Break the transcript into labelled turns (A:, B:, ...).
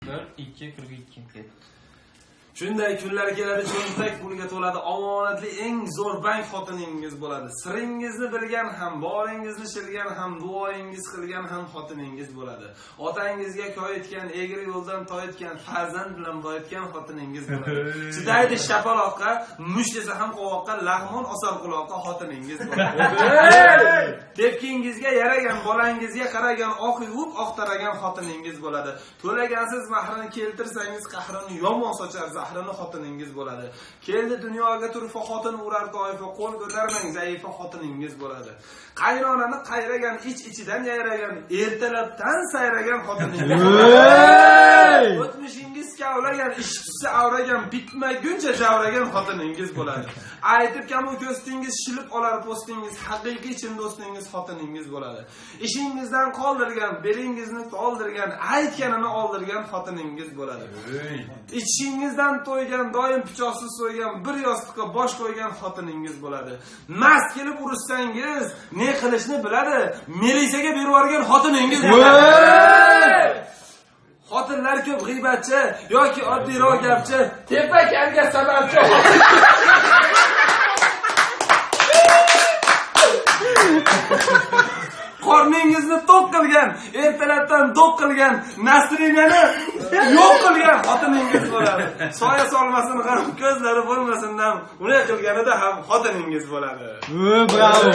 A: 1-2-42.
B: Shunday kunlar keladi, cho'ntak pulga to'ladi, omonatli eng zo'r bank xotiningiz bo'ladi. Siringizni bilgan ham, boringizni shilgan ham, duoingiz qilgan ham xotiningiz bo'ladi. Otangizga koyitgan, egri yo'ldan toyitgan, farzand bilan boyitgan xotiningiz bo'ladi. Chidaydi shapaloqqa, mush desa ham qovoqqa, lag'mon osar quloqqa xotiningiz bo'ladi. Tepkingizga yaragan, bolangizga qaragan, oq yuvib oqtaragan xotiningiz bo'ladi. To'lagansiz mahrini keltirsangiz, qahrini yomon sochar, zahrini xotiningiz bo'ladi. Keldi dunyoga turfa xotin urar toifa, qo'l ko'tarmang, zaifa xotiningiz bo'ladi. Qaynonani qayragan, ich-ichidan yayragan, ertalabdan sayragan xotiningiz bo'ladi. O'tmishingiz kavlagan, ishqisi avragan, bitmaguncha javragan xotiningiz bo'ladi. Aytib kamu ko'stingiz shilib olar postingiz, haqiqiy chin do'stingiz xotiningiz bo'ladi. Ishingizdan qoldirgan, belingizni toldirgan, aytganini oldirgan xotiningiz bo'ladi. Ichishingizdan to'ygan, doim pichoqsiz so'ygan, bir yostiqqa bosh qo'ygan xotiningiz bo'ladi. Mast kelib urishsangiz, ne qilishni biladi, militsiyaga berib yuborgan xotiningiz bo'ladi. Xotinlar ko'p g'iybatchi yoki oddiyroq gapchi, tepa kalga sababchi. Qorningizni to'q qilgan, ertalabdan do'q qilgan, nasrinani yo'q qilgan xotiningiz bo'ladi. Soya solmasin ham, ko'zlari bo'lmasin ham, uni qilganida ham xotiningiz bo'ladi.
C: Bravo.